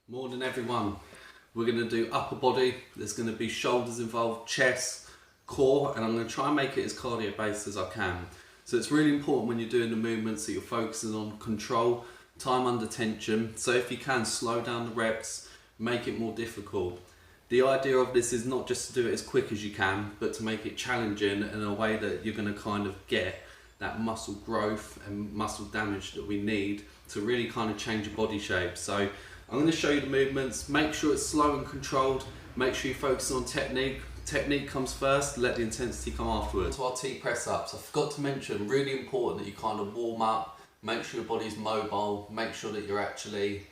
Morning everyone. We're going to do upper body. There's going to be shoulders involved, chest, core, and I'm going to try and make it as cardio based as I can. So it's really important when you're doing the movements that you're focusing on control, time under tension. So if you can, slow down the reps, make it more difficult. The idea of this is not just to do it as quick as you can, but to make it challenging in a way that you're going to kind of get that muscle growth and muscle damage that we need to really kind of change your body shape. So I'm going to show you the movements. Make sure it's slow and controlled. Make sure you focus on technique. Technique comes first, let the intensity come afterwards. To our T press ups, I forgot to mention, really important that you kind of warm up, make sure your body's mobile, make sure that you're actually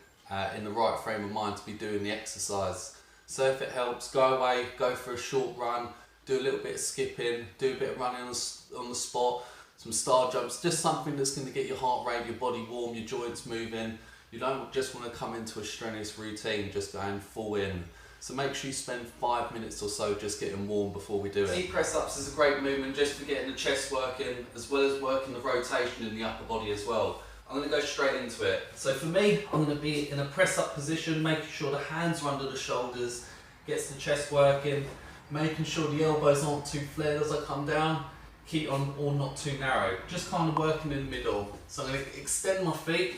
in the right frame of mind to be doing the exercise. So if it helps, go away, go for a short run, do a little bit of skipping, do a bit of running on the spot, some star jumps, just something that's going to get your heart rate, your body warm, your joints moving. You don't just want to come into a strenuous routine just going full in. So make sure you spend 5 minutes or so just getting warm before we do it. T press ups is a great movement just for getting the chest working, as well as working the rotation in the upper body as well. I'm going to go straight into it. So for me, I'm going to be in a press up position, making sure the hands are under the shoulders, gets the chest working, making sure the elbows aren't too flared as I come down, keep on or not too narrow. Just kind of working in the middle. So I'm going to extend my feet.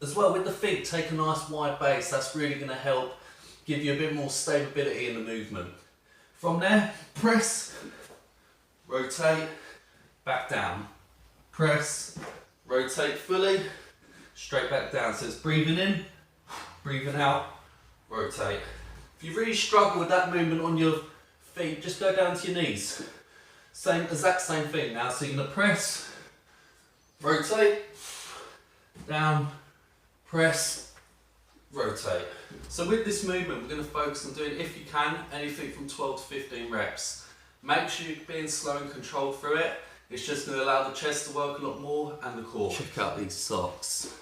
As well with the feet, take a nice wide base. That's really going to help give you a bit more stability in the movement. From there, press, rotate, back down. Press, rotate fully, straight back down. So it's breathing in, breathing out, rotate. If you really struggle with that movement on your feet, just go down to your knees. Exact same thing now. So you're going to press, rotate, down, press, rotate. So with this movement, we're going to focus on doing, if you can, anything from 12 to 15 reps. Make sure you're being slow and controlled through it. It's just going to allow the chest to work a lot more and the core. Check out these socks.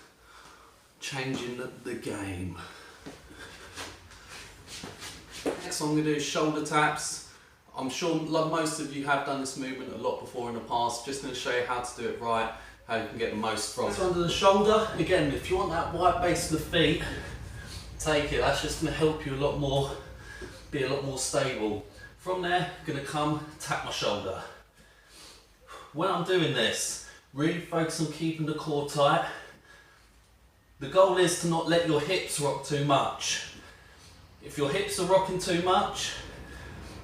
Changing the game. Next one I'm going to do is shoulder taps. I'm sure like most of you have done this movement a lot before in the past. Just going to show you how to do it right, how you can get the most from. So under the shoulder, again, if you want that wide base of the feet, take it. That's just going to help you a lot more, be a lot more stable. From there, I'm going to come tap my shoulder. When I'm doing this, really focus on keeping the core tight. The goal is to not let your hips rock too much. If your hips are rocking too much,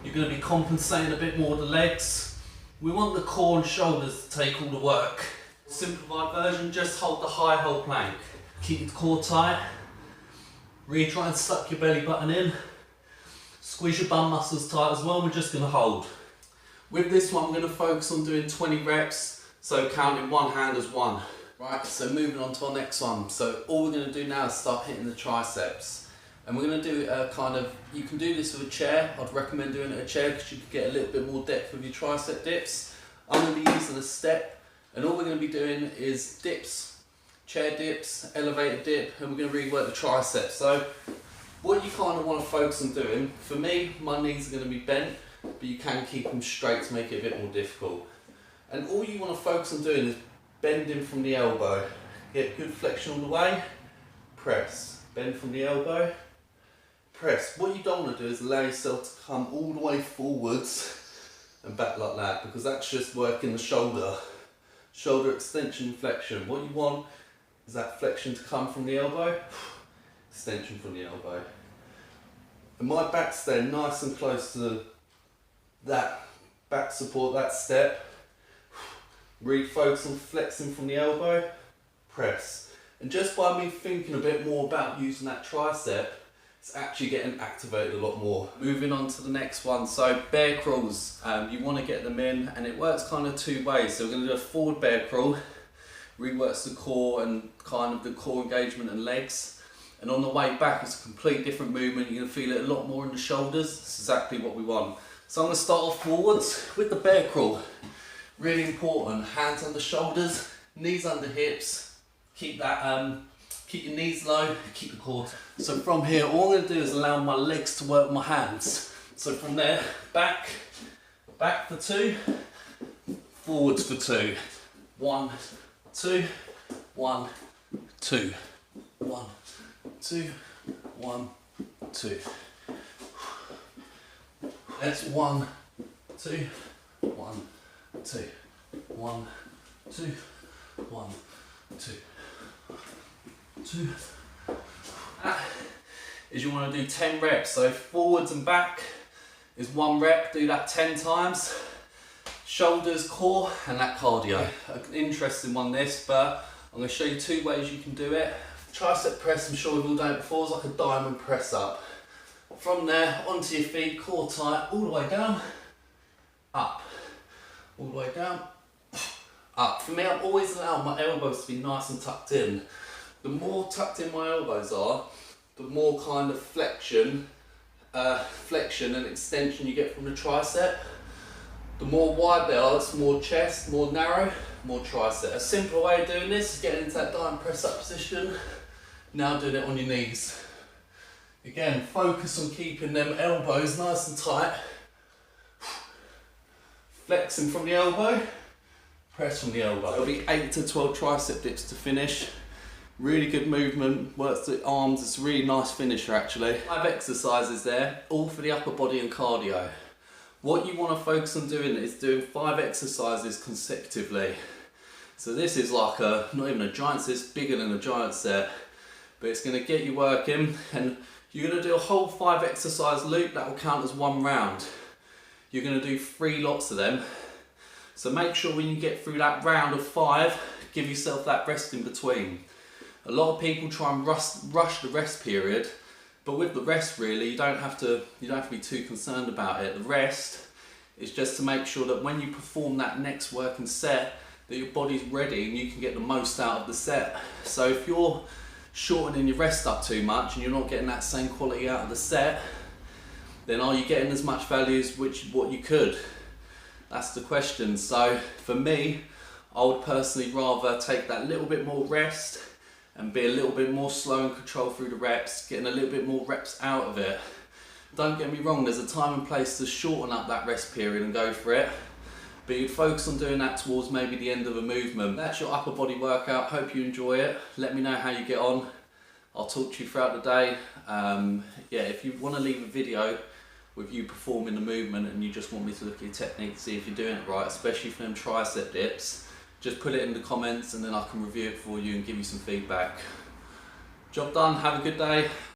you're going to be compensating a bit more with the legs. We want the core and shoulders to take all the work. Simplified version, just hold the high hold plank. Keep your core tight. Really try and suck your belly button in. Squeeze your bum muscles tight as well, and we're just going to hold. With this one, I'm going to focus on doing 20 reps, so counting one hand as one. Right, so moving on to our next one. So all we're going to do now is start hitting the triceps. And we're going to do a kind of, you can do this with a chair. I'd recommend doing it in a chair because you can get a little bit more depth with your tricep dips. I'm going to be using a step, and all we're going to be doing is dips, chair dips, elevated dip, and we're going to really work the triceps. So what you kind of want to focus on doing, for me, my knees are going to be bent, but you can keep them straight to make it a bit more difficult. And all you want to focus on doing is bending from the elbow. Get good flexion all the way, press, bend from the elbow, press. What you don't want to do is allow yourself to come all the way forwards and back like that, because that's just working the shoulder extension and flexion. What you want is that flexion to come from the elbow, extension from the elbow. And my back's staying nice and close to that back support, that step. Really focus on flexing from the elbow, press. And just by me thinking a bit more about using that tricep, it's actually getting activated a lot more. Moving on to the next one, so bear crawls. You want to get them in, and it works kind of two ways. So we're going to do a forward bear crawl, really works the core and kind of the core engagement and legs. And on the way back, it's a completely different movement. You're going to feel it a lot more in the shoulders. It's exactly what we want. So I'm going to start off forwards with the bear crawl. Really important, hands on the shoulders, knees under hips. Keep that, keep your knees low, keep the core. So from here, all I'm going to do is allow my legs to work my hands. So from there, back for 2, forwards for 2. 1, 2, 1, 2, 1, 2, 1, 2. That's 1, 2, 1, 2, 1, 2, 1, 2, 2. That is, you want to do 10 reps. So forwards and back is 1 rep. Do that 10 times. Shoulders, core, and that cardio. An interesting one this, but I'm going to show you 2 ways you can do it. Tricep press, I'm sure we've all done it before, is like a diamond press up. From there, onto your feet, core tight, all the way down, up. All the way down, up. For me, I've always allowed my elbows to be nice and tucked in. The more tucked in my elbows are, the more kind of flexion and extension you get from the tricep. The more wide they are, it's more chest, more narrow, more tricep. A simpler way of doing this is getting into that diamond press up position. Now doing it on your knees. Again, focus on keeping them elbows nice and tight. Flexing from the elbow, press from the elbow. There'll be 8 to 12 tricep dips to finish. Really good movement, works the arms, it's a really nice finisher actually. 5 exercises there, all for the upper body and cardio. What you want to focus on doing is doing 5 exercises consecutively. So this is like not even a giant set, it's bigger than a giant set, but it's going to get you working, and you're going to do a whole 5 exercise loop that will count as 1 round. You're going to do 3 lots of them. So make sure when you get through that round of 5, give yourself that rest in between. A lot of people try and rush the rest period, but with the rest really, you don't have to be too concerned about it. The rest is just to make sure that when you perform that next working set, that your body's ready and you can get the most out of the set. So if you're shortening your rest up too much and you're not getting that same quality out of the set, then are you getting as much value as what you could? That's the question. So for me, I would personally rather take that little bit more rest and be a little bit more slow and control through the reps, getting a little bit more reps out of it. Don't get me wrong, there's a time and place to shorten up that rest period and go for it, but you'd focus on doing that towards maybe the end of a movement. That's your upper body workout. Hope you enjoy it. Let me know how you get on. I'll talk to you throughout the day. Yeah, if you want to leave a video with you performing the movement and you just want me to look at your technique, see if you're doing it right, especially for them tricep dips, just put it in the comments and then I can review it for you and give you some feedback. Job done, have a good day.